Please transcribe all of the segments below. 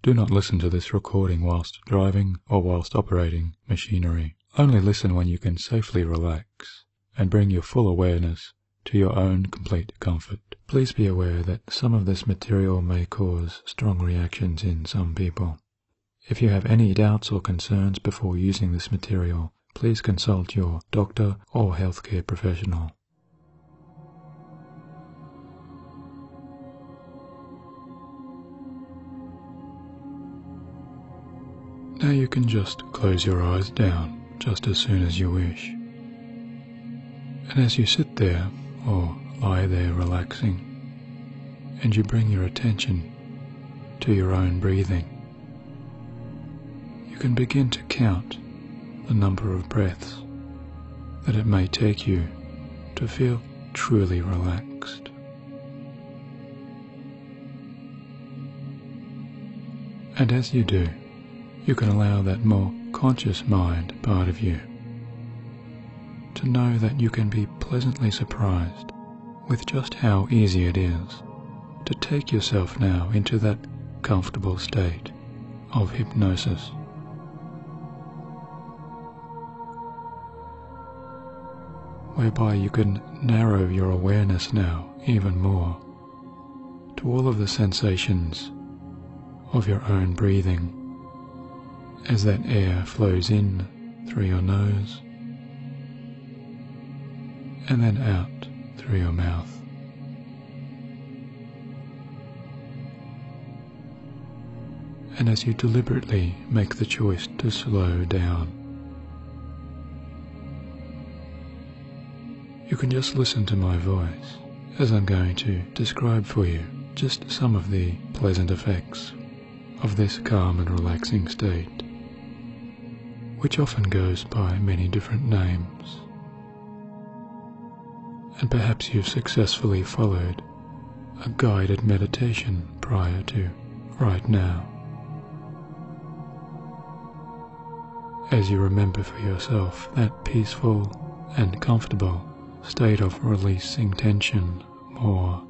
Do not listen to this recording whilst driving or whilst operating machinery. Only listen when you can safely relax and bring your full awareness to your own complete comfort. Please be aware that some of this material may cause strong reactions in some people. If you have any doubts or concerns before using this material, please consult your doctor or healthcare professional. Now you can just close your eyes down just as soon as you wish. And as you sit there or lie there relaxing, and you bring your attention to your own breathing, you can begin to count the number of breaths that it may take you to feel truly relaxed. And as you do, you can allow that more conscious mind part of you to know that you can be pleasantly surprised with just how easy it is to take yourself now into that comfortable state of hypnosis. Whereby you can narrow your awareness now even more to all of the sensations of your own breathing as that air flows in through your nose and then out through your mouth. And as you deliberately make the choice to slow down, you can just listen to my voice as I'm going to describe for you just some of the pleasant effects of this calm and relaxing state, which often goes by many different names. And perhaps you've successfully followed a guided meditation prior to right now, as you remember for yourself that peaceful and comfortable state of releasing tension more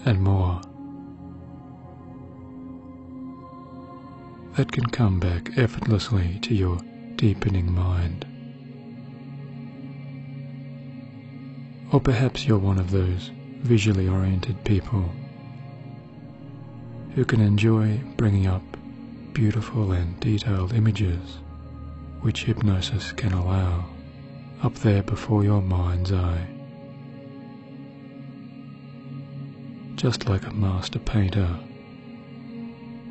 and more, that can come back effortlessly to your deepening mind. Or perhaps you're one of those visually oriented people who can enjoy bringing up beautiful and detailed images which hypnosis can allow up there before your mind's eye. Just like a master painter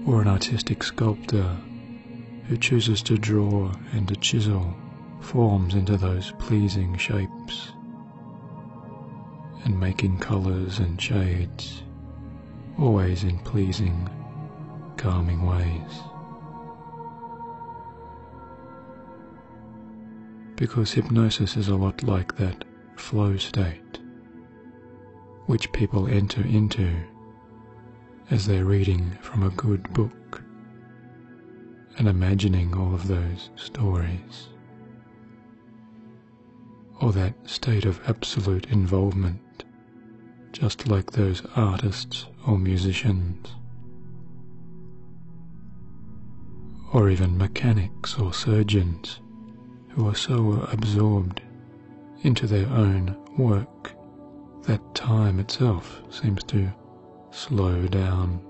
or an artistic sculptor who chooses to draw and to chisel forms into those pleasing shapes and making colours and shades, always in pleasing, calming ways. Because hypnosis is a lot like that flow state which people enter into as they're reading from a good book and imagining all of those stories, or that state of absolute involvement, just like those artists or musicians, or even mechanics or surgeons who are so absorbed into their own work that time itself seems to slow down.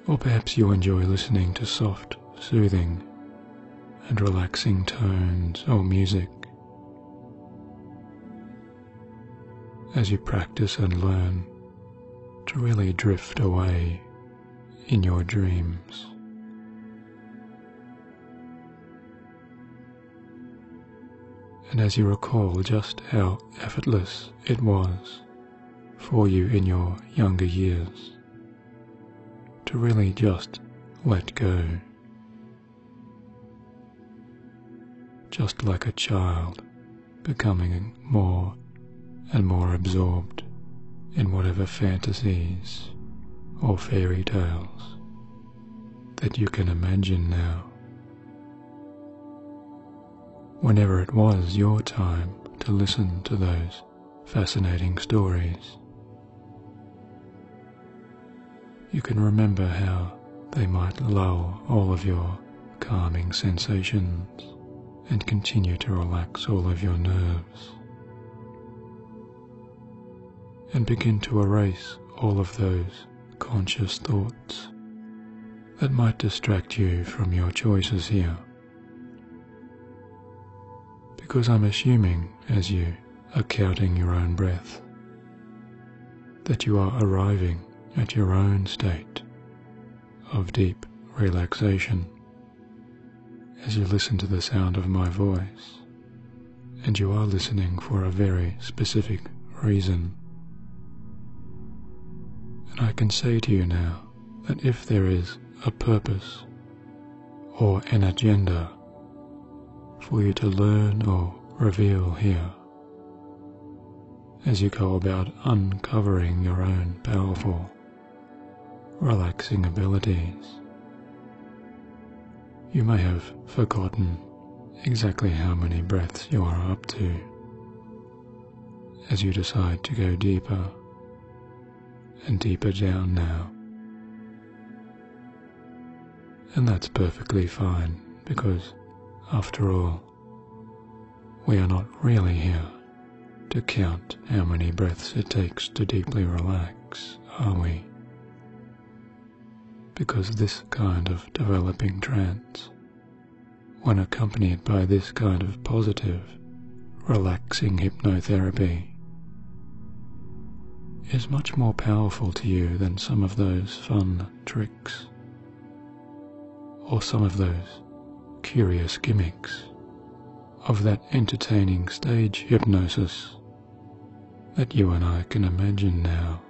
Or perhaps you enjoy listening to soft, soothing and relaxing tones or music as you practice and learn to really drift away in your dreams. And as you recall just how effortless it was for you in your younger years to really just let go, just like a child becoming more and more absorbed in whatever fantasies or fairy tales that you can imagine now. Whenever it was your time to listen to those fascinating stories. you can remember how they might lull all of your calming sensations and continue to relax all of your nerves, and begin to erase all of those conscious thoughts that might distract you from your choices here. Because I'm assuming, as you are counting your own breath, that you are arriving at your own state of deep relaxation as you listen to the sound of my voice, and you are listening for a very specific reason. And I can say to you now that if there is a purpose or an agenda for you to learn or reveal here, as you go about uncovering your own powerful, relaxing abilities, you may have forgotten exactly how many breaths you are up to as you decide to go deeper and deeper down now. And that's perfectly fine, because after all, we are not really here to count how many breaths it takes to deeply relax, are we? Because this kind of developing trance, when accompanied by this kind of positive, relaxing hypnotherapy, is much more powerful to you than some of those fun tricks, or some of those curious gimmicks of that entertaining stage hypnosis that you and I can imagine now.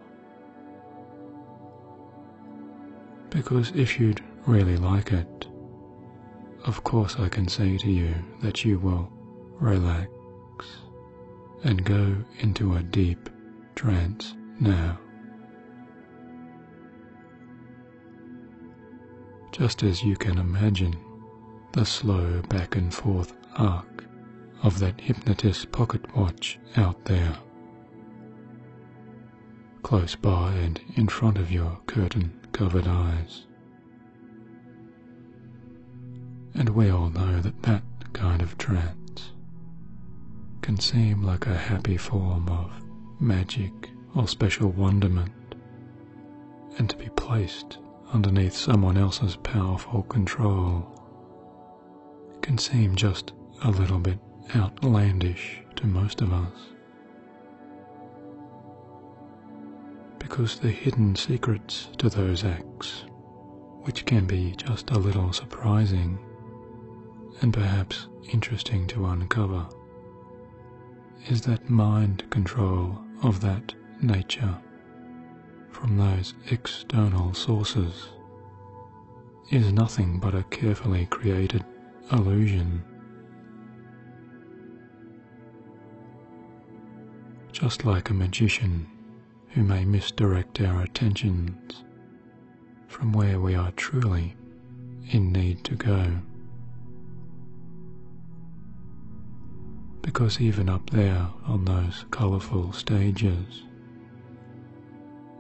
Because if you'd really like it, of course I can say to you that you will relax and go into a deep trance now. Just as you can imagine the slow back and forth arc of that hypnotist pocket watch out there, close by and in front of your curtain-covered eyes. And we all know that that kind of trance can seem like a happy form of magic or special wonderment, and to be placed underneath someone else's powerful control can seem just a little bit outlandish to most of us. Because the hidden secrets to those acts, which can be just a little surprising and perhaps interesting to uncover, is that mind control of that nature from those external sources is nothing but a carefully created illusion. Just like a magician who may misdirect our attentions from where we are truly in need to go. Because even up there on those colourful stages,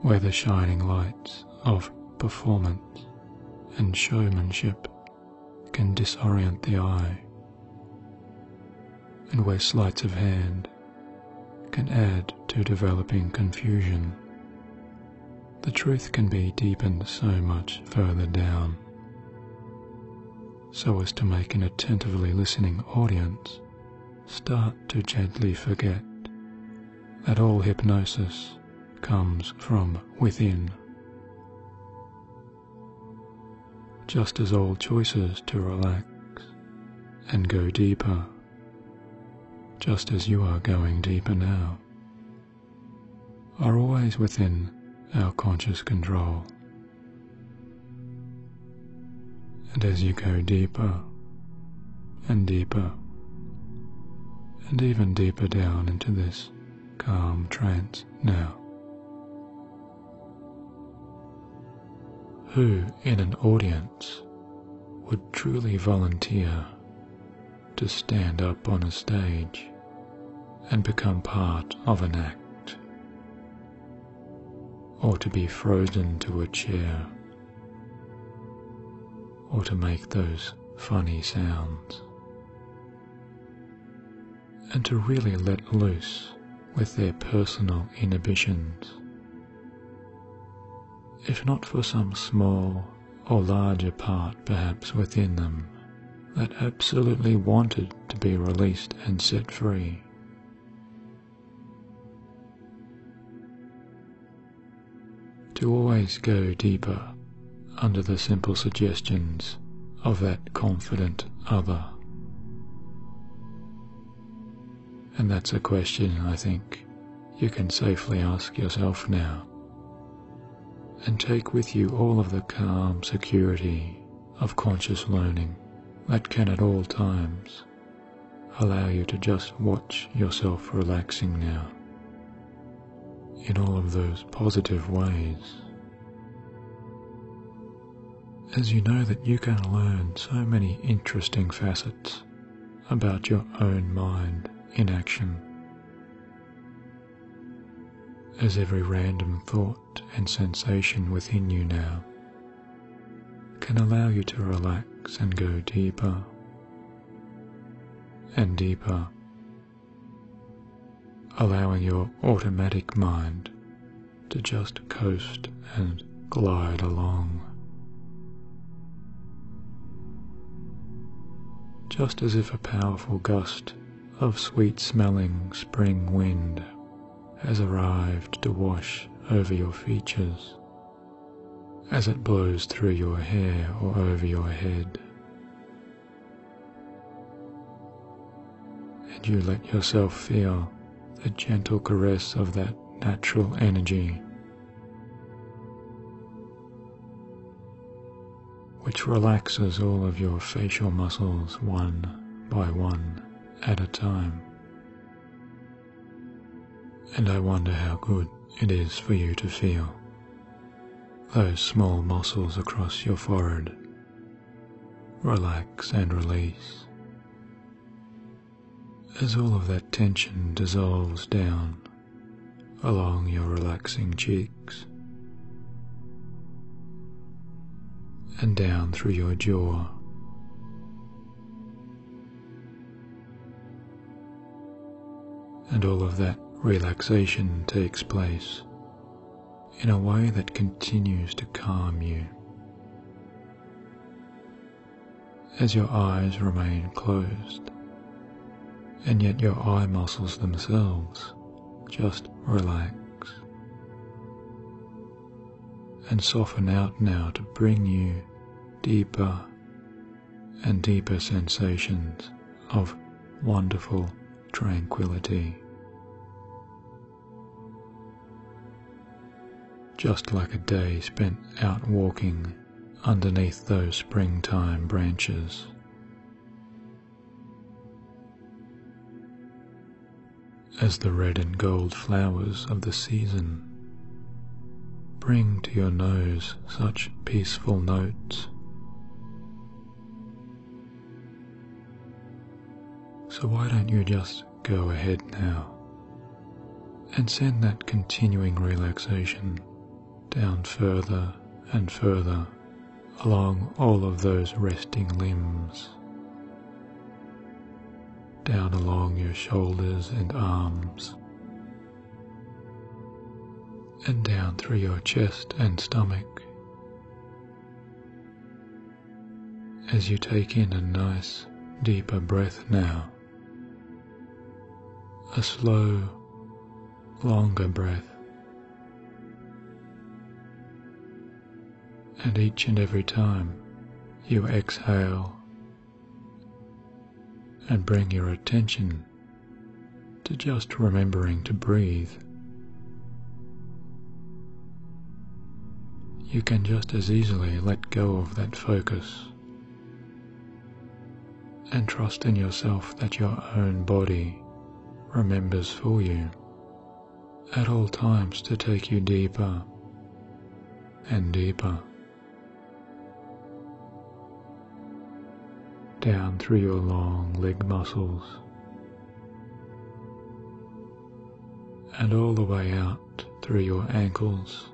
where the shining lights of performance and showmanship can disorient the eye, and where sleights of hand can add to developing confusion, the truth can be deepened so much further down, so as to make an attentively listening audience start to gently forget that all hypnosis comes from within, just as all choices to relax and go deeper, just as you are going deeper now, are always within our conscious control. And as you go deeper and deeper and even deeper down into this calm trance now, who in an audience would truly volunteer to stand up on a stage and become part of an act, or to be frozen to a chair, or to make those funny sounds, and to really let loose with their personal inhibitions, if not for some small or larger part perhaps within them that absolutely wanted to be released and set free. To always go deeper under the simple suggestions of that confident other. And that's a question I think you can safely ask yourself now, and take with you all of the calm security of conscious learning that can at all times allow you to just watch yourself relaxing now in all of those positive ways, as you know that you can learn so many interesting facets about your own mind in action, as every random thought and sensation within you now can allow you to relax and go deeper and deeper, allowing your automatic mind to just coast and glide along, just as if a powerful gust of sweet-smelling spring wind has arrived to wash over your features as it blows through your hair or over your head, and you let yourself feel the gentle caress of that natural energy which relaxes all of your facial muscles one by one at a time. And I wonder how good it is for you to feel those small muscles across your forehead relax and release, as all of that tension dissolves down along your relaxing cheeks and down through your jaw, and all of that relaxation takes place in a way that continues to calm you as your eyes remain closed, and yet your eye muscles themselves just relax and soften out now to bring you deeper and deeper sensations of wonderful tranquility. Just like a day spent out walking underneath those springtime branches, as the red and gold flowers of the season bring to your nose such peaceful notes. So why don't you just go ahead now and send that continuing relaxation down further and further along all of those resting limbs, down along your shoulders and arms, and down through your chest and stomach, as you take in a nice deeper breath now, a slow, longer breath, and each and every time you exhale and bring your attention to just remembering to breathe, you can just as easily let go of that focus and trust in yourself that your own body remembers for you at all times to take you deeper and deeper, down through your long leg muscles and all the way out through your ankles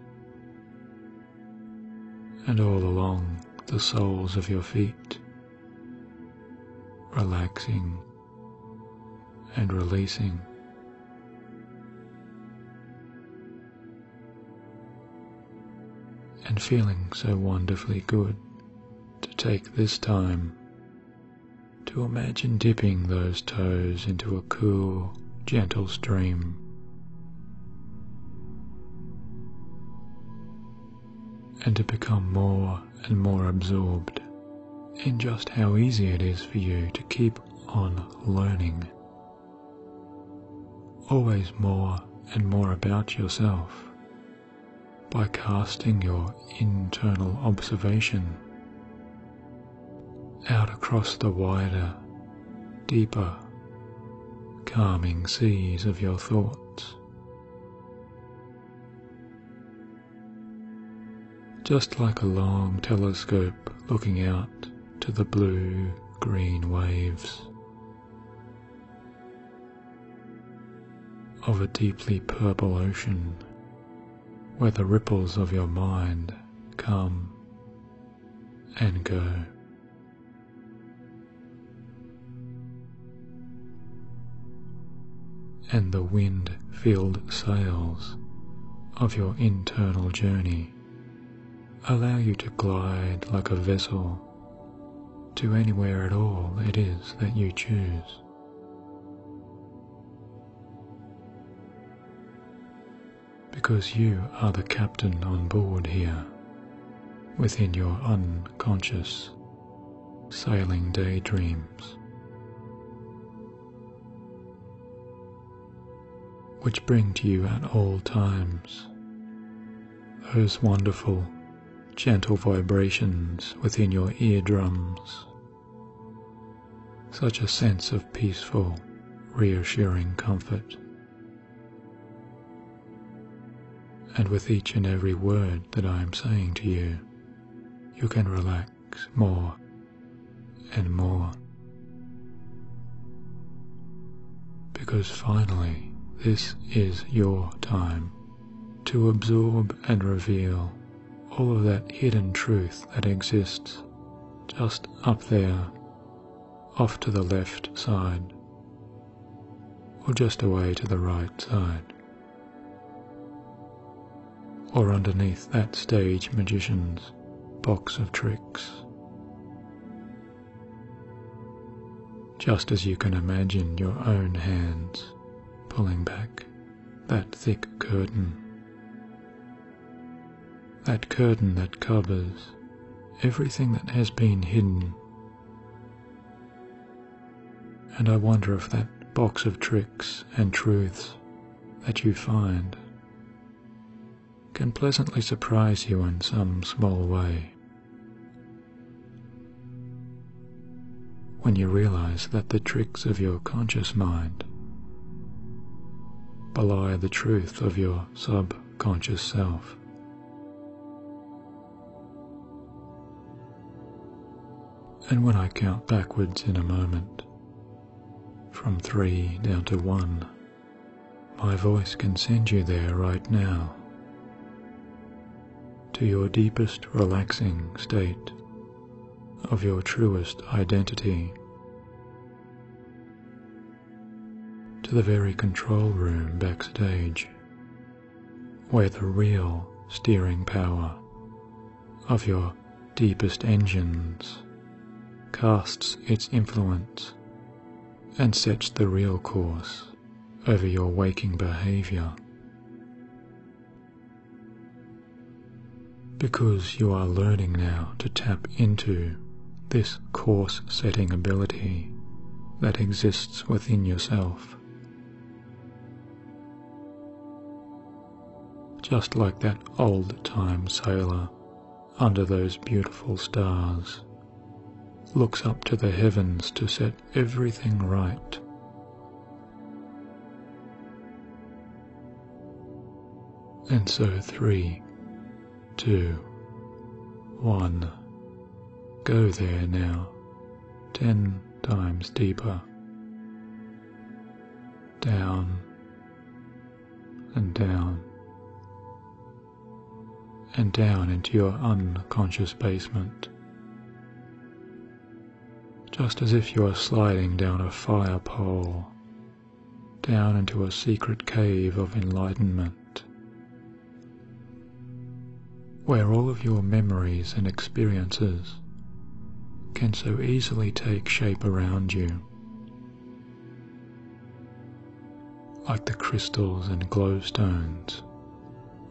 and all along the soles of your feet, relaxing and releasing. And feeling so wonderfully good to take this time to imagine dipping those toes into a cool, gentle stream, and to become more and more absorbed in just how easy it is for you to keep on learning, always more and more about yourself, by casting your internal observation out across the wider, deeper, calming seas of your thoughts. Just like a long telescope looking out to the blue-green waves of a deeply purple ocean, where the ripples of your mind come and go. And the wind-filled sails of your internal journey allow you to glide like a vessel to anywhere at all it is that you choose. Because you are the captain on board here, within your unconscious, sailing daydreams, which bring to you at all times those wonderful, gentle vibrations within your eardrums, such a sense of peaceful, reassuring comfort. And with each and every word that I am saying to you, you can relax more and more. Because finally, this is your time to absorb and reveal all of that hidden truth that exists just up there, off to the left side, or just away to the right side, or underneath that stage magician's box of tricks. Just as you can imagine your own hands pulling back that thick curtain, that curtain that covers everything that has been hidden. And I wonder if that box of tricks and truths that you find can pleasantly surprise you in some small way, when you realize that the tricks of your conscious mind belie the truth of your subconscious self. And when I count backwards in a moment, from 3 down to 1, my voice can send you there right now, to your deepest relaxing state of your truest identity, to the very control room backstage, where the real steering power of your deepest engines casts its influence and sets the real course over your waking behavior. Because you are learning now to tap into this course-setting ability that exists within yourself. Just like that old-time sailor under those beautiful stars looks up to the heavens to set everything right. And so 3, 2, 1, go there now, 10 times deeper, down and down, and down into your unconscious basement, just as if you are sliding down a fire pole, down into a secret cave of enlightenment, where all of your memories and experiences can so easily take shape around you, like the crystals and glowstones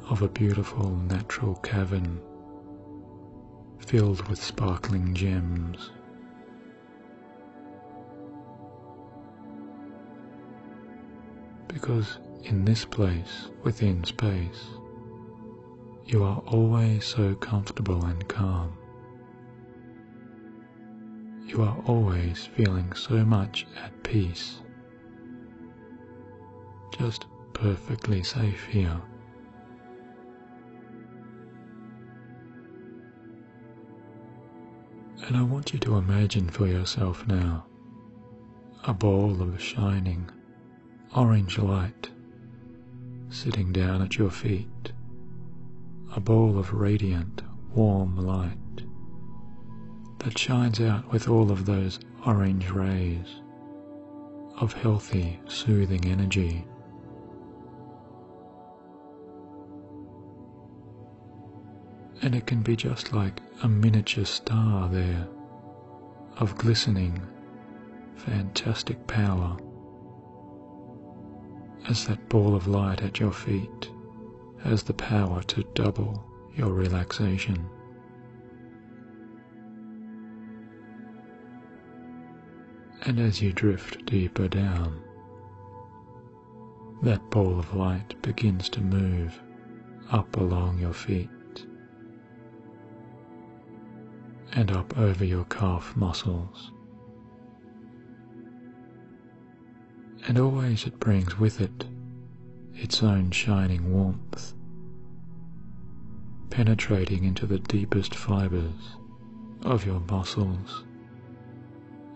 of a beautiful natural cavern filled with sparkling gems. Because in this place within space, you are always so comfortable and calm. You are always feeling so much at peace, just perfectly safe here. And I want you to imagine for yourself now a ball of shining orange light sitting down at your feet, a ball of radiant, warm light that shines out with all of those orange rays of healthy, soothing energy. And it can be just like a miniature star there of glistening, fantastic power, as that ball of light at your feet has the power to double your relaxation. And as you drift deeper down, that ball of light begins to move up along your feet and up over your calf muscles. And always it brings with it its own shining warmth, penetrating into the deepest fibers of your muscles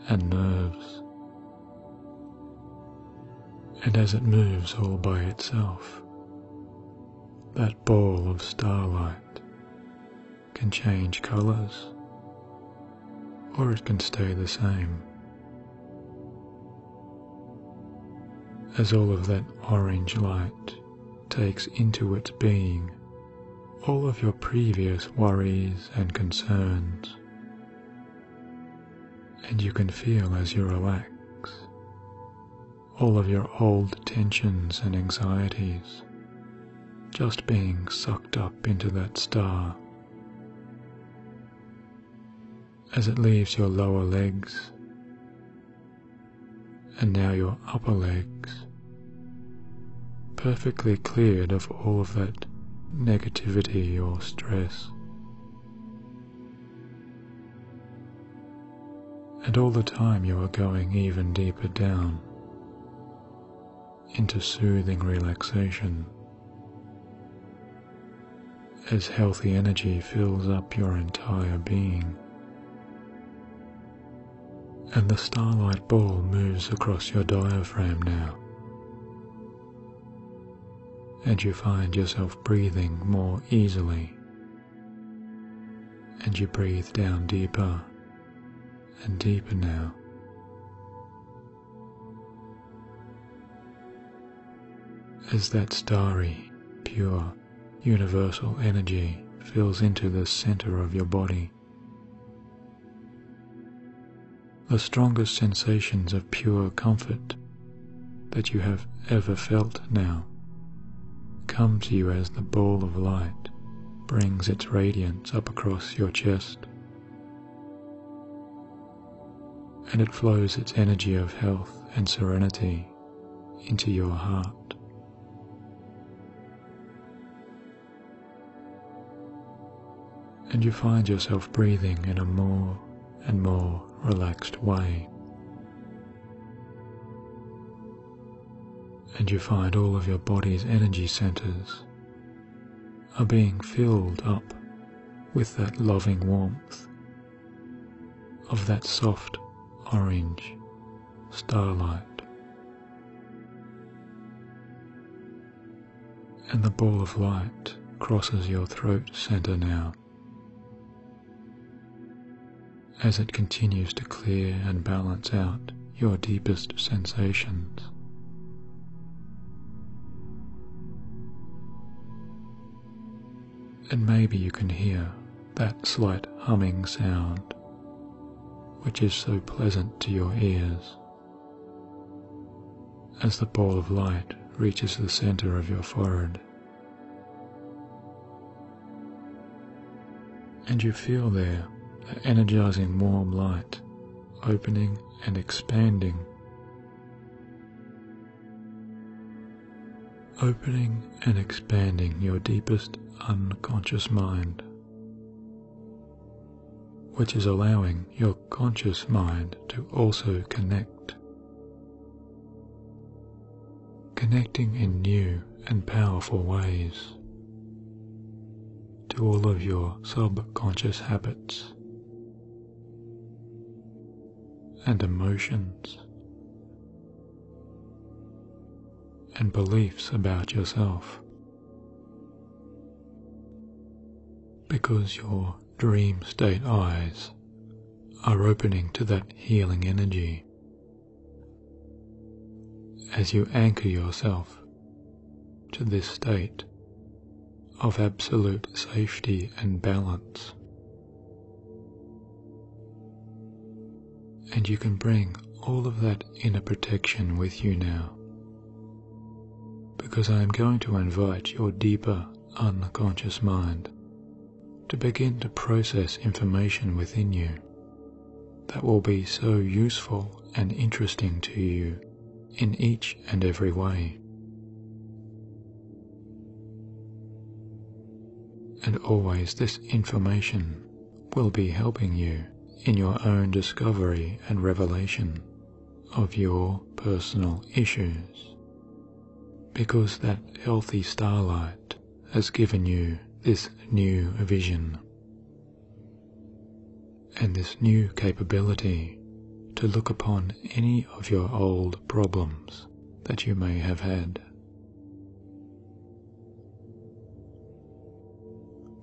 and nerves. And as it moves all by itself, that ball of starlight can change colours, or it can stay the same, as all of that orange light takes into its being all of your previous worries and concerns, and you can feel as you relax all of your old tensions and anxieties just being sucked up into that star as it leaves your lower legs and now your upper legs, perfectly cleared of all of that negativity or stress. And all the time you are going even deeper down into soothing relaxation as healthy energy fills up your entire being. And the starlight ball moves across your diaphragm now, and you find yourself breathing more easily, and you breathe down deeper and deeper now. As that starry, pure, universal energy fills into the center of your body, the strongest sensations of pure comfort that you have ever felt now come to you as the ball of light brings its radiance up across your chest, and it flows its energy of health and serenity into your heart. And you find yourself breathing in a more and more relaxed way. And you find all of your body's energy centers are being filled up with that loving warmth of that soft orange starlight. And the ball of light crosses your throat center now, as it continues to clear and balance out your deepest sensations. And maybe you can hear that slight humming sound, which is so pleasant to your ears, as the ball of light reaches the center of your forehead. And you feel there the energizing warm light opening and expanding, opening and expanding your deepest unconscious mind, which is allowing your conscious mind to also connecting in new and powerful ways to all of your subconscious habits and emotions and beliefs about yourself, because your dream state eyes are opening to that healing energy as you anchor yourself to this state of absolute safety and balance. And you can bring all of that inner protection with you now, because I am going to invite your deeper unconscious mind to begin to process information within you that will be so useful and interesting to you in each and every way. And always this information will be helping you in your own discovery and revelation of your personal issues, because that healthy starlight has given you this new vision and this new capability to look upon any of your old problems that you may have had.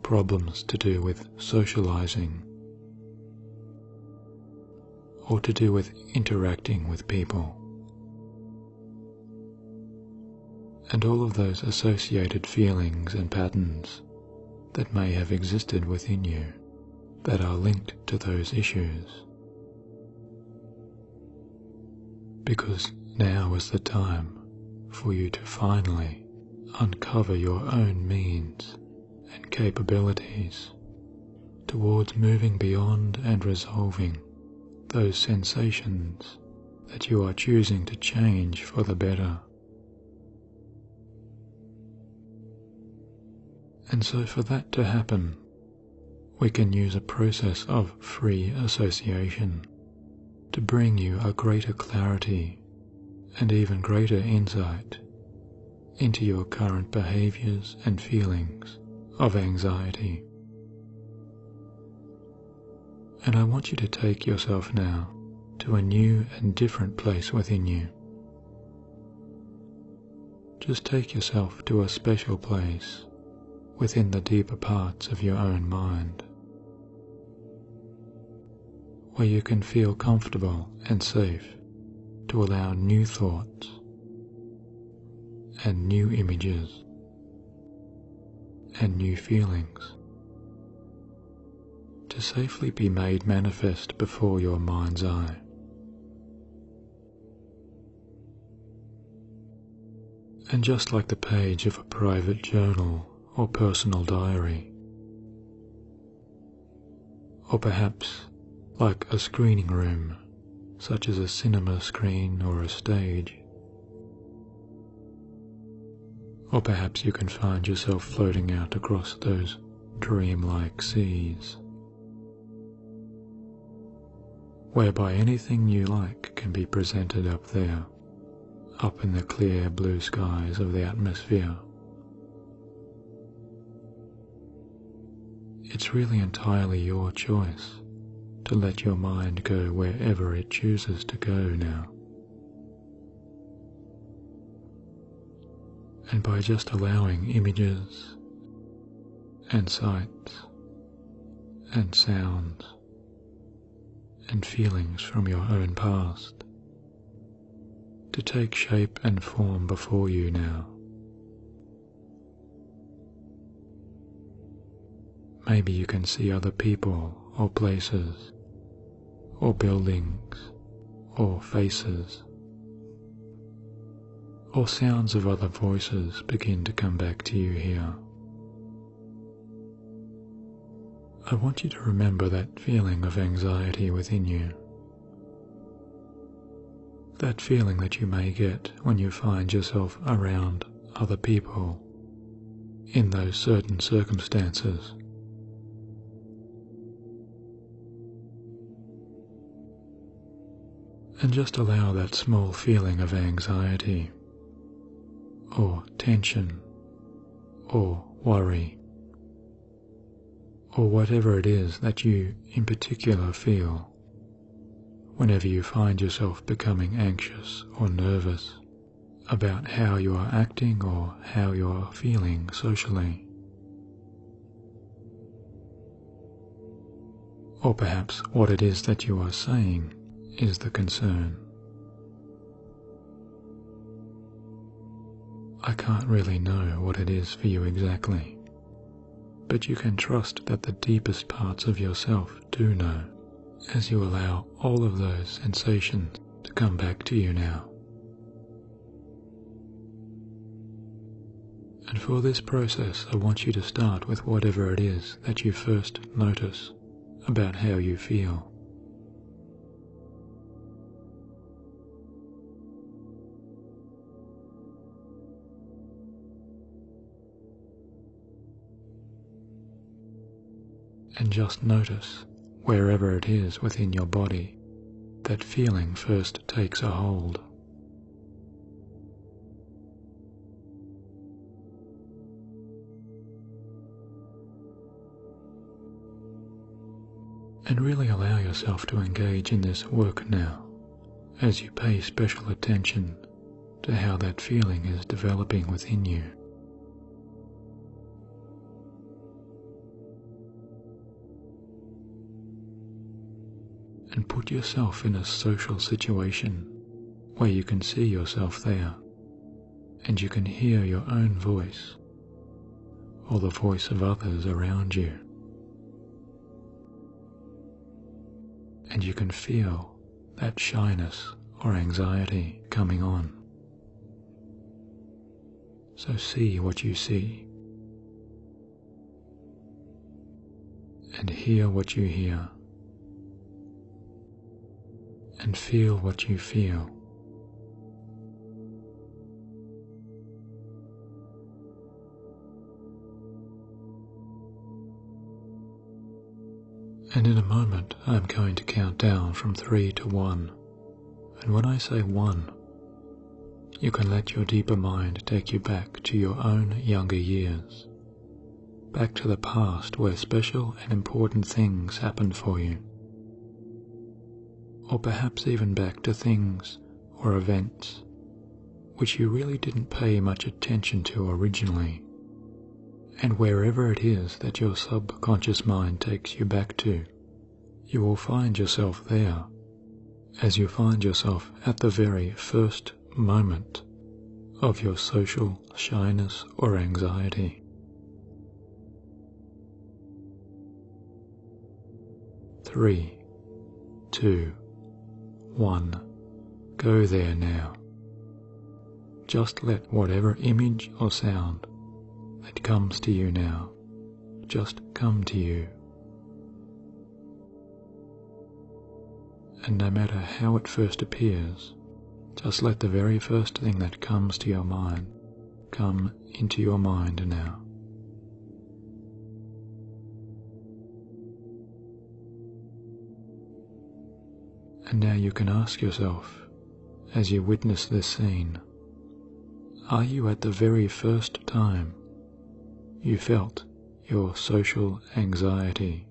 Problems to do with socializing, or to do with interacting with people, and all of those associated feelings and patterns that may have existed within you that are linked to those issues. Because now is the time for you to finally uncover your own means and capabilities towards moving beyond and resolving those sensations that you are choosing to change for the better. And so for that to happen, we can use a process of free association to bring you a greater clarity and even greater insight into your current behaviors and feelings of anxiety. And I want you to take yourself now to a new and different place within you. Just take yourself to a special place within the deeper parts of your own mind, where you can feel comfortable and safe to allow new thoughts and new images and new feelings to safely be made manifest before your mind's eye. And just like the page of a private journal or personal diary, or perhaps like a screening room, such as a cinema screen or a stage, or perhaps you can find yourself floating out across those dreamlike seas, whereby anything you like can be presented up there, up in the clear blue skies of the atmosphere. It's really entirely your choice to let your mind go wherever it chooses to go now. And by just allowing images and sights and sounds and feelings from your own past to take shape and form before you now. Maybe you can see other people or places or buildings or faces, or sounds of other voices begin to come back to you here. I want you to remember that feeling of anxiety within you, that feeling that you may get when you find yourself around other people in those certain circumstances. And just allow that small feeling of anxiety or tension or worry or whatever it is that you in particular feel whenever you find yourself becoming anxious or nervous about how you are acting or how you are feeling socially. Or perhaps what it is that you are saying is the concern. I can't really know what it is for you exactly, but you can trust that the deepest parts of yourself do know, as you allow all of those sensations to come back to you now. And for this process, I want you to start with whatever it is that you first notice about how you feel. And just notice, wherever it is within your body, that feeling first takes a hold. And really allow yourself to engage in this work now, as you pay special attention to how that feeling is developing within you. And put yourself in a social situation where you can see yourself there, and you can hear your own voice or the voice of others around you. And you can feel that shyness or anxiety coming on. So see what you see, and hear what you hear, and feel what you feel. And in a moment I'm going to count down from 3 to 1, and when I say 1, you can let your deeper mind take you back to your own younger years, back to the past where special and important things happened for you, or perhaps even back to things or events which you really didn't pay much attention to originally, and wherever it is that your subconscious mind takes you back to, you will find yourself there, as you find yourself at the very first moment of your social shyness or anxiety. 3, 2, 1. Go there now. Just let whatever image or sound that comes to you now just come to you. And no matter how it first appears, just let the very first thing that comes to your mind come into your mind now. And now you can ask yourself, as you witness this scene, are you at the very first time you felt your social anxiety?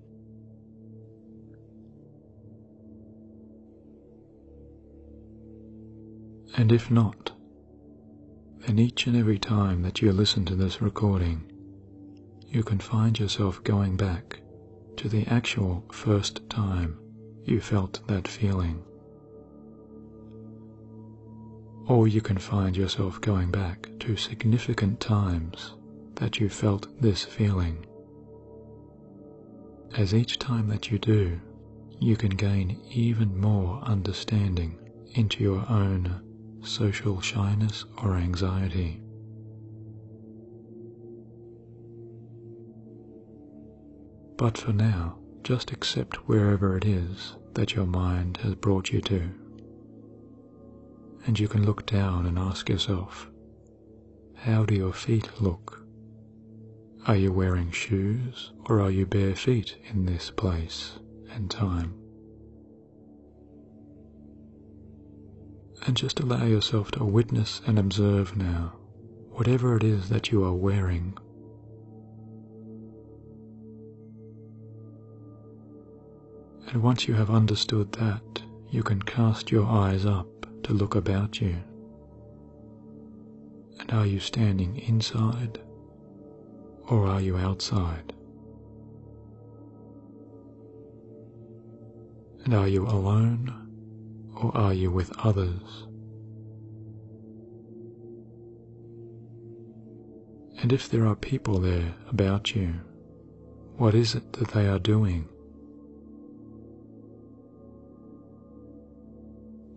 And if not, then each and every time that you listen to this recording, you can find yourself going back to the actual first time you felt that feeling. Or you can find yourself going back to significant times that you felt this feeling. As each time that you do, you can gain even more understanding into your own social shyness or anxiety. But for now, just accept wherever it is that your mind has brought you to. And you can look down and ask yourself, how do your feet look? Are you wearing shoes or are you bare feet in this place and time? And just allow yourself to witness and observe now whatever it is that you are wearing. And once you have understood that, you can cast your eyes up to look about you. And are you standing inside or are you outside? And are you alone or are you with others? And if there are people there about you, what is it that they are doing?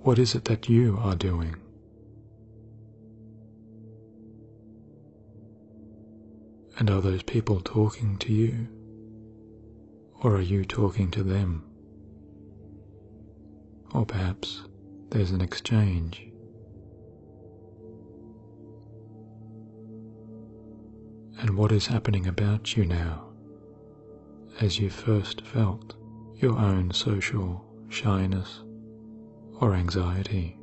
What is it that you are doing? And are those people talking to you, or are you talking to them? Or perhaps there's an exchange. And what is happening about you now, as you first felt your own social shyness or anxiety?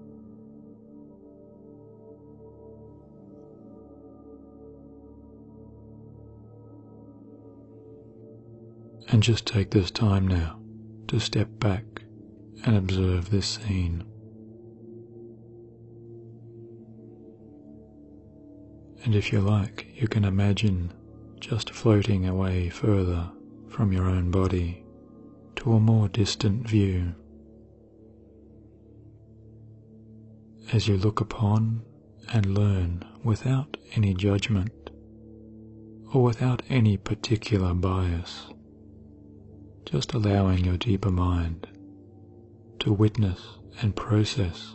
And just take this time now to step back and observe this scene. And if you like, you can imagine just floating away further from your own body to a more distant view. As you look upon and learn without any judgment or without any particular bias, just allowing your deeper mind to witness and process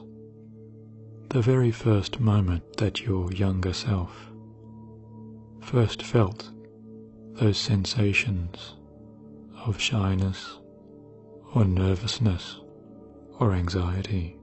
the very first moment that your younger self first felt those sensations of shyness or nervousness or anxiety.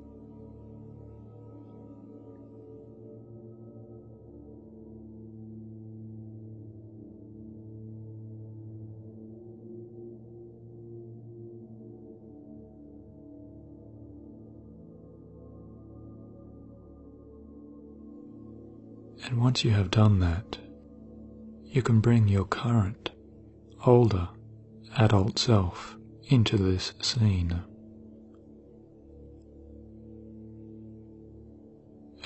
And once you have done that, you can bring your current, older, adult self into this scene.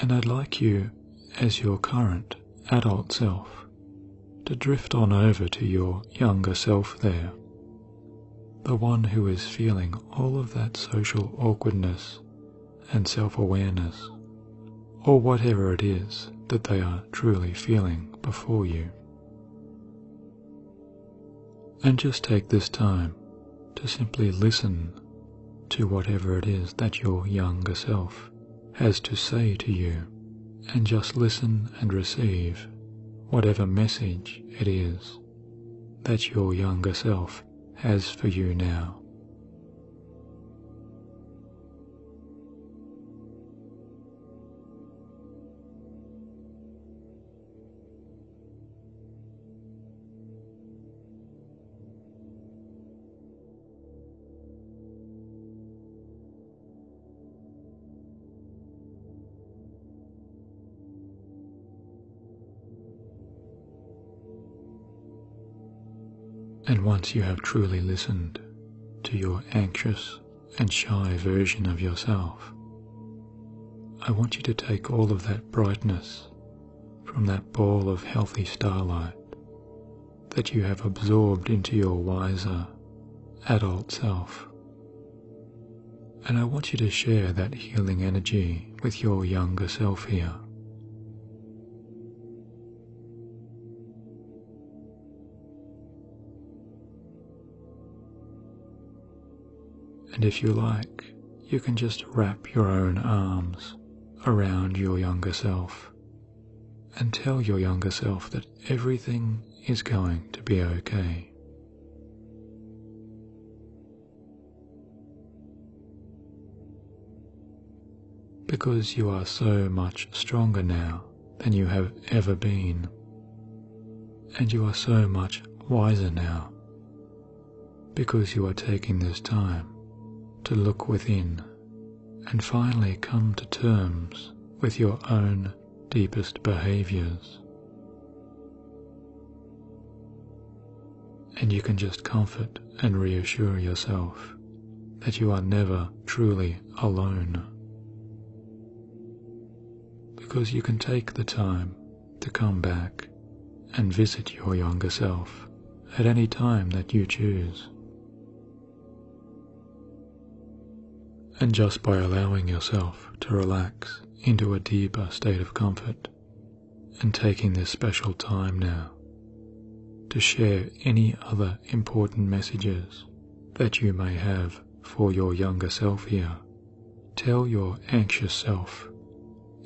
And I'd like you, as your current, adult self, to drift on over to your younger self there, the one who is feeling all of that social awkwardness and self-awareness, or whatever it is that they are truly feeling before you. And just take this time to simply listen to whatever it is that your younger self has to say to you, and just listen and receive whatever message it is that your younger self has for you now. And once you have truly listened to your anxious and shy version of yourself, I want you to take all of that brightness from that ball of healthy starlight that you have absorbed into your wiser, adult self. And I want you to share that healing energy with your younger self here. And if you like, you can just wrap your own arms around your younger self and tell your younger self that everything is going to be okay. Because you are so much stronger now than you have ever been, and you are so much wiser now, because you are taking this time to look within and finally come to terms with your own deepest behaviors. And you can just comfort and reassure yourself that you are never truly alone, because you can take the time to come back and visit your younger self at any time that you choose. And just by allowing yourself to relax into a deeper state of comfort and taking this special time now to share any other important messages that you may have for your younger self here, tell your anxious self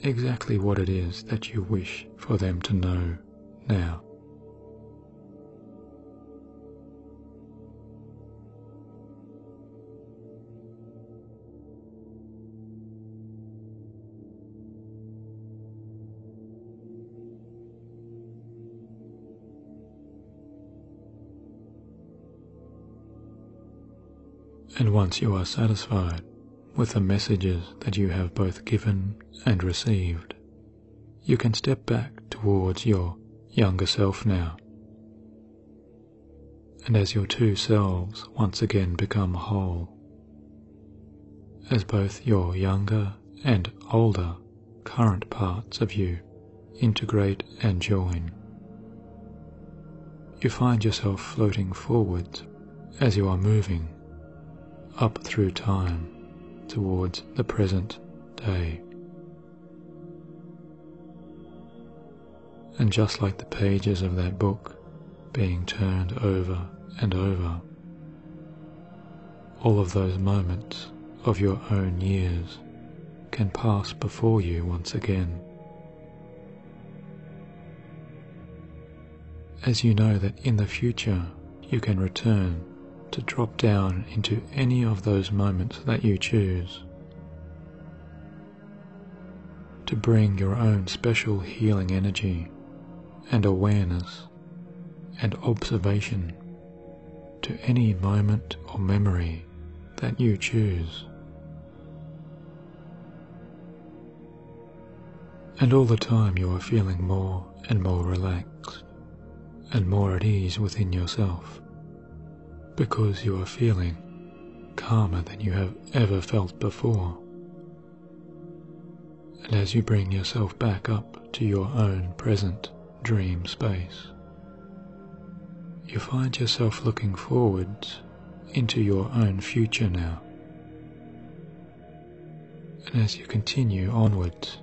exactly what it is that you wish for them to know now. And once you are satisfied with the messages that you have both given and received, you can step back towards your younger self now. And as your two selves once again become whole, as both your younger and older current parts of you integrate and join, you find yourself floating forwards as you are moving up through time towards the present day. And just like the pages of that book being turned over and over, all of those moments of your own years can pass before you once again, as you know that in the future you can return to drop down into any of those moments that you choose, to bring your own special healing energy and awareness and observation to any moment or memory that you choose. And all the time you are feeling more and more relaxed and more at ease within yourself, because you are feeling calmer than you have ever felt before. And as you bring yourself back up to your own present dream space, you find yourself looking forwards into your own future now. And as you continue onwards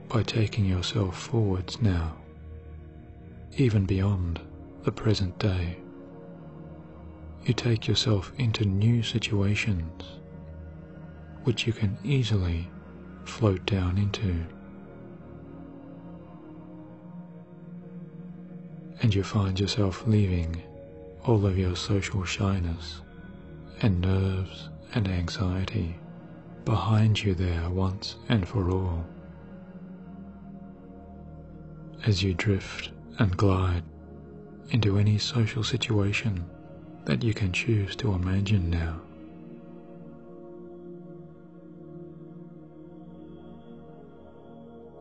by taking yourself forwards now, even beyond the present day, you take yourself into new situations which you can easily float down into. And you find yourself leaving all of your social shyness and nerves and anxiety behind you there once and for all, as you drift and glide into any social situation that you can choose to imagine now.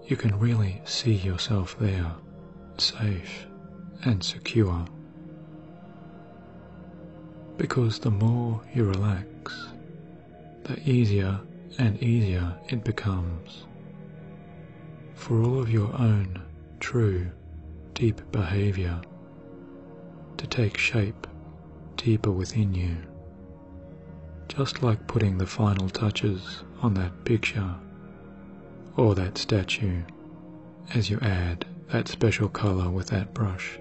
You can really see yourself there, safe and secure, because the more you relax, the easier and easier it becomes for all of your own true, deep behavior to take shape deeper within you, just like putting the final touches on that picture or that statue as you add that special color with that brush,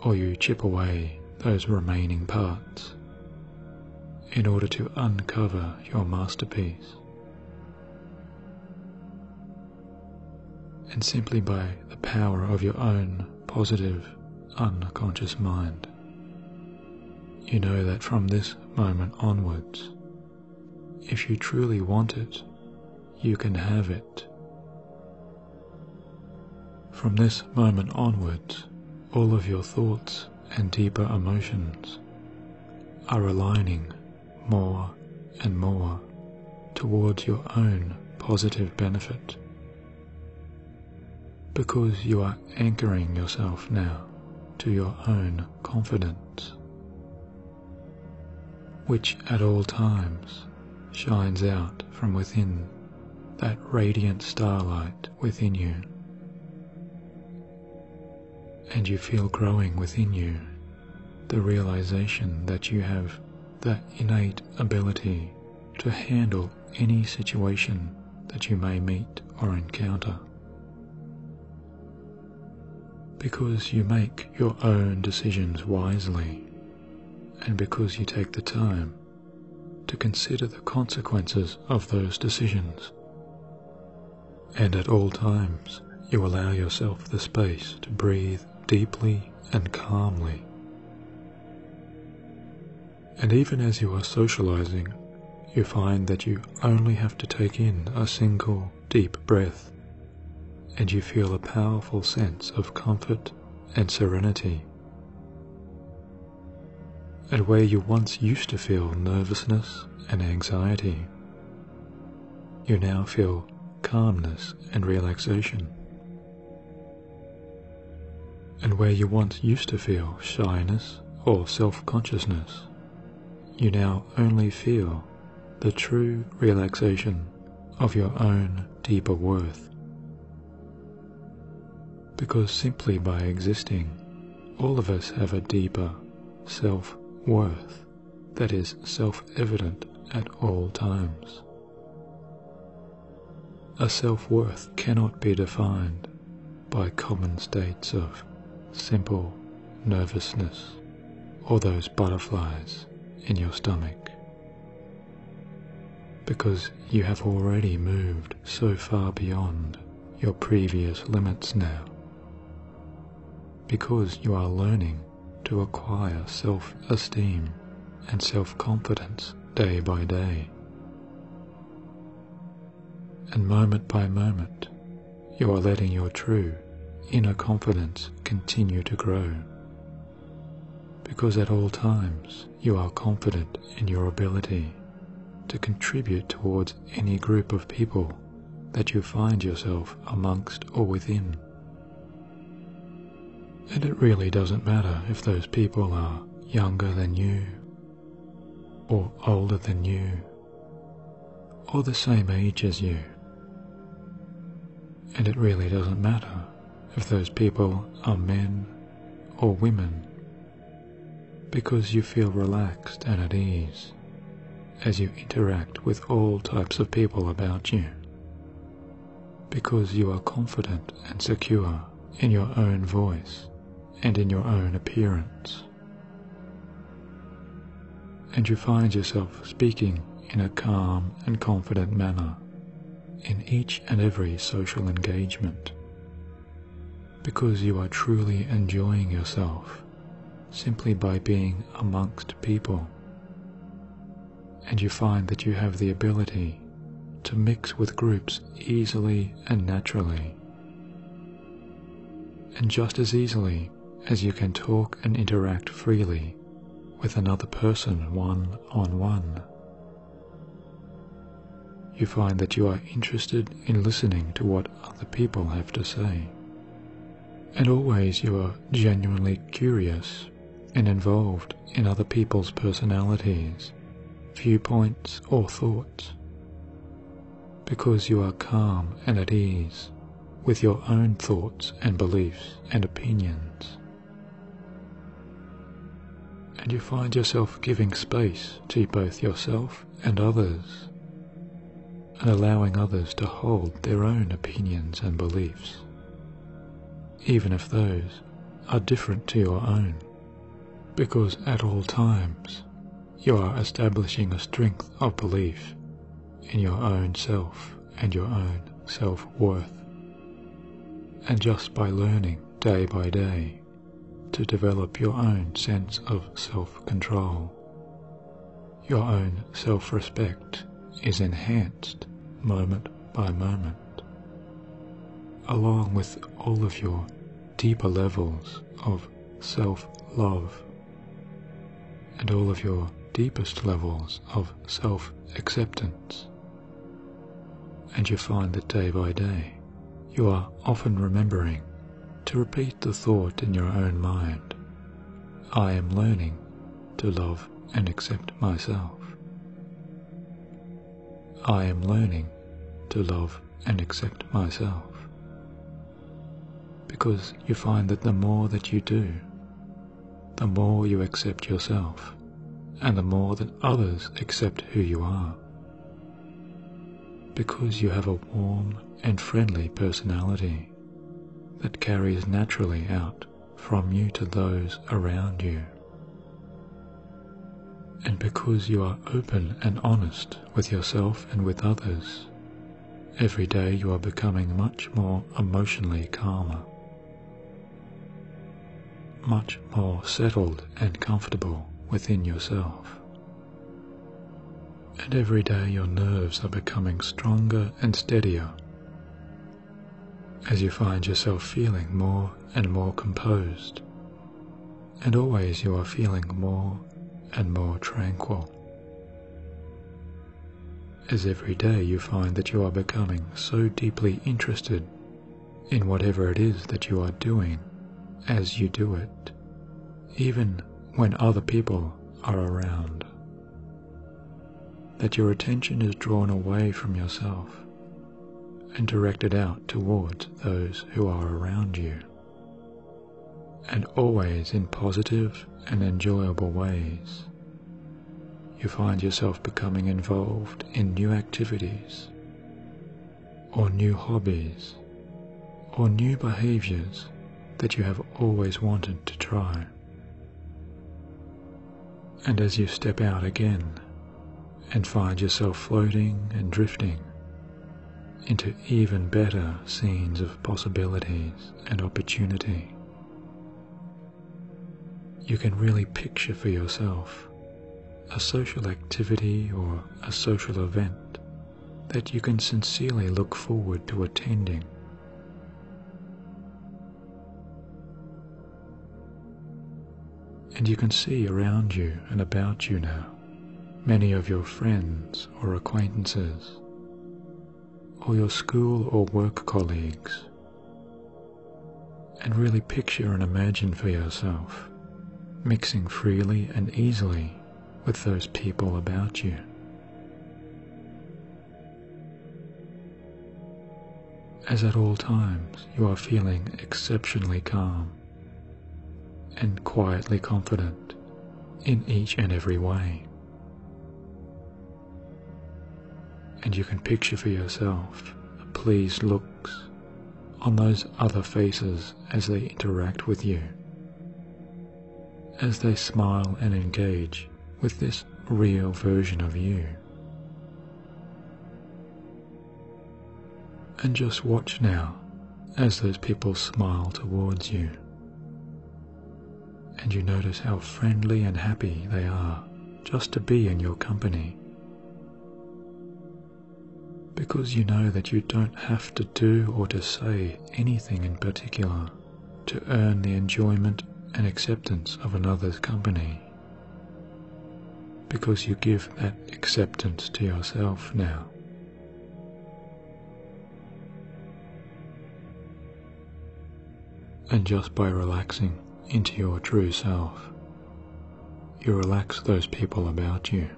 or you chip away those remaining parts in order to uncover your masterpiece. And simply by the power of your own positive, unconscious mind, you know that from this moment onwards, if you truly want it, you can have it. From this moment onwards, all of your thoughts and deeper emotions are aligning more and more towards your own positive benefit, because you are anchoring yourself now to your own confidence, which at all times shines out from within that radiant starlight within you, and you feel growing within you the realization that you have the innate ability to handle any situation that you may meet or encounter, because you make your own decisions wisely, and because you take the time to consider the consequences of those decisions, and at all times you allow yourself the space to breathe deeply and calmly. And even as you are socializing, you find that you only have to take in a single deep breath, and you feel a powerful sense of comfort and serenity. And where you once used to feel nervousness and anxiety, you now feel calmness and relaxation. And where you once used to feel shyness or self-consciousness, you now only feel the true relaxation of your own deeper worth. Because simply by existing, all of us have a deeper self-worth that is self-evident at all times. A self-worth cannot be defined by common states of simple nervousness or those butterflies in your stomach, because you have already moved so far beyond your previous limits now, because you are learning to acquire self-esteem and self-confidence day by day. And moment by moment, you are letting your true inner confidence continue to grow, because at all times you are confident in your ability to contribute towards any group of people that you find yourself amongst or within. And it really doesn't matter if those people are younger than you, or older than you, or the same age as you. And it really doesn't matter if those people are men or women, because you feel relaxed and at ease as you interact with all types of people about you, because you are confident and secure in your own voice and in your own appearance. And you find yourself speaking in a calm and confident manner in each and every social engagement, because you are truly enjoying yourself simply by being amongst people, and you find that you have the ability to mix with groups easily and naturally, and just as easily as you can talk and interact freely with another person one-on-one. You find that you are interested in listening to what other people have to say, and always you are genuinely curious and involved in other people's personalities, viewpoints or thoughts, because you are calm and at ease with your own thoughts and beliefs and opinions. and you find yourself giving space to both yourself and others, and allowing others to hold their own opinions and beliefs, even if those are different to your own, because at all times you are establishing a strength of belief in your own self and your own self-worth. And just by learning day by day to develop your own sense of self-control, your own self-respect is enhanced moment by moment, along with all of your deeper levels of self-love and all of your deepest levels of self-acceptance. And you find that day by day you are often remembering to repeat the thought in your own mind, I am learning to love and accept myself. I am learning to love and accept myself. Because you find that the more that you do, the more you accept yourself, and the more that others accept who you are. Because you have a warm and friendly personality that carries naturally out from you to those around you. And because you are open and honest with yourself and with others, every day you are becoming much more emotionally calmer, much more settled and comfortable within yourself. And every day your nerves are becoming stronger and steadier as you find yourself feeling more and more composed, and always you are feeling more and more tranquil. As every day you find that you are becoming so deeply interested in whatever it is that you are doing as you do it, even when other people are around, that your attention is drawn away from yourself and directed out towards those who are around you, and always in positive and enjoyable ways. You find yourself becoming involved in new activities, or new hobbies, or new behaviors that you have always wanted to try. And as you step out again and find yourself floating and drifting into even better scenes of possibilities and opportunity, you can really picture for yourself a social activity or a social event that you can sincerely look forward to attending. And you can see around you and about you now many of your friends or acquaintances, or your school or work colleagues, and really picture and imagine for yourself mixing freely and easily with those people about you. As at all times you are feeling exceptionally calm and quietly confident in each and every way. And you can picture for yourself the pleased looks on those other faces as they interact with you, as they smile and engage with this real version of you. And just watch now as those people smile towards you, and you notice how friendly and happy they are just to be in your company, because you know that you don't have to do or to say anything in particular to earn the enjoyment and acceptance of another's company, because you give that acceptance to yourself now. And just by relaxing into your true self, you relax those people about you.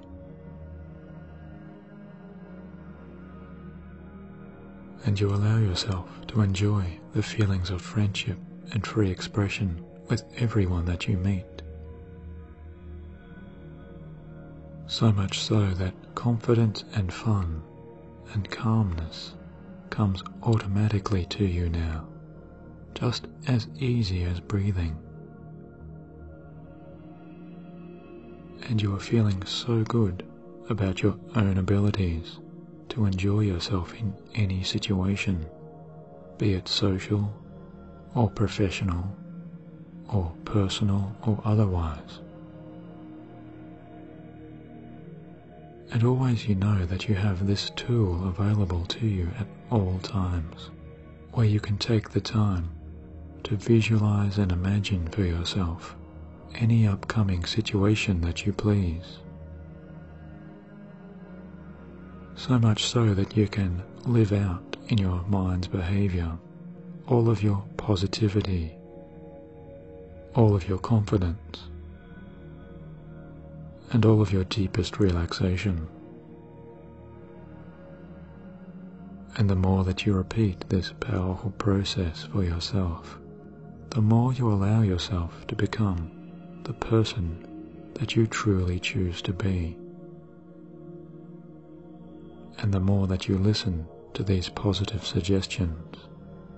And you allow yourself to enjoy the feelings of friendship and free expression with everyone that you meet. So much so that confidence and fun and calmness comes automatically to you now, just as easy as breathing. And you are feeling so good about your own abilities to enjoy yourself in any situation, be it social or professional or personal or otherwise. And always you know that you have this tool available to you at all times, where you can take the time to visualize and imagine for yourself any upcoming situation that you please. So much so that you can live out in your mind's behavior all of your positivity, all of your confidence, and all of your deepest relaxation. And the more that you repeat this powerful process for yourself, the more you allow yourself to become the person that you truly choose to be. And the more that you listen to these positive suggestions,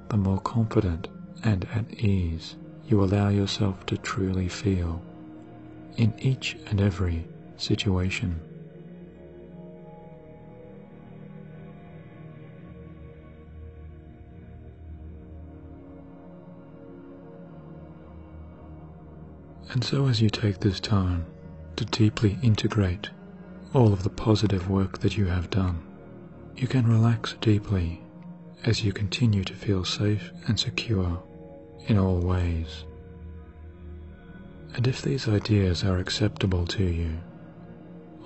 the more confident and at ease you allow yourself to truly feel in each and every situation. And so as you take this time to deeply integrate all of the positive work that you have done, you can relax deeply as you continue to feel safe and secure in all ways. And if these ideas are acceptable to you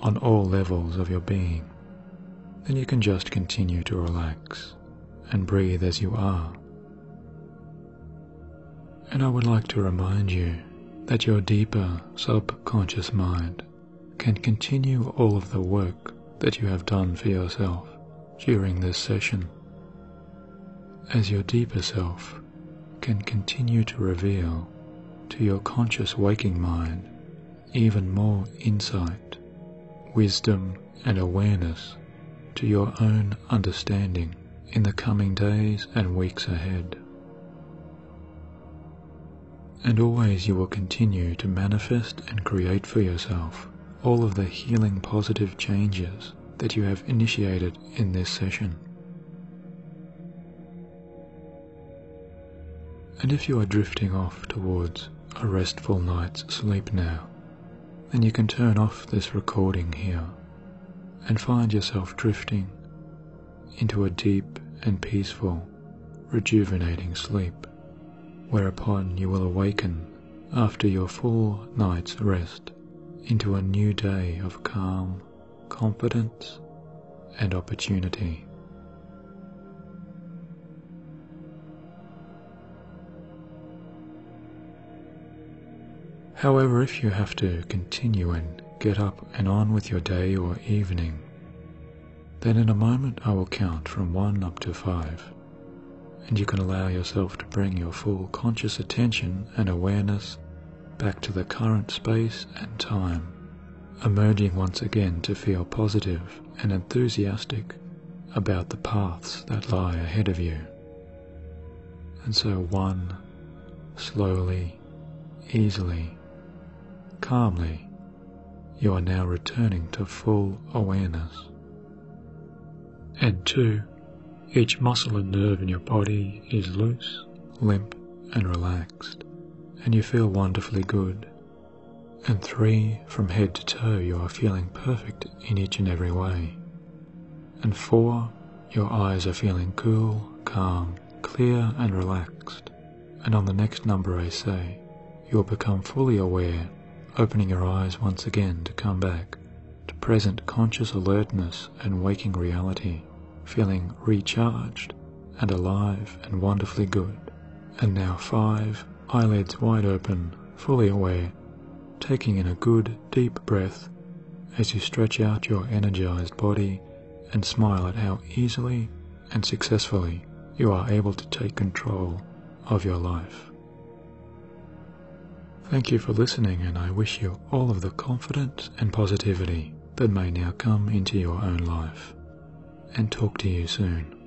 on all levels of your being, then you can just continue to relax and breathe as you are. And I would like to remind you that your deeper subconscious mind can continue all of the work that you have done for yourself during this session, as your deeper self can continue to reveal to your conscious waking mind even more insight, wisdom and awareness to your own understanding in the coming days and weeks ahead. And always you will continue to manifest and create for yourself all of the healing positive changes that you have initiated in this session. And if you are drifting off towards a restful night's sleep now, then you can turn off this recording here and find yourself drifting into a deep and peaceful, rejuvenating sleep, whereupon you will awaken after your full night's rest into a new day of calm, confidence, and opportunity. However, if you have to continue and get up and on with your day or evening, then in a moment I will count from 1 up to 5, and you can allow yourself to bring your full conscious attention and awareness back to the current space and time, emerging once again to feel positive and enthusiastic about the paths that lie ahead of you. And so 1, slowly, easily, calmly, you are now returning to full awareness. And 2, each muscle and nerve in your body is loose, limp and relaxed, and you feel wonderfully good. And 3, from head to toe you are feeling perfect in each and every way. And 4, your eyes are feeling cool, calm, clear and relaxed. And on the next number I say, you will become fully aware, opening your eyes once again to come back to present conscious alertness and waking reality, feeling recharged and alive and wonderfully good. And now 5, eyelids wide open, fully aware, taking in a good deep breath as you stretch out your energized body and smile at how easily and successfully you are able to take control of your life. Thank you for listening, and I wish you all of the confidence and positivity that may now come into your own life and talk to you soon.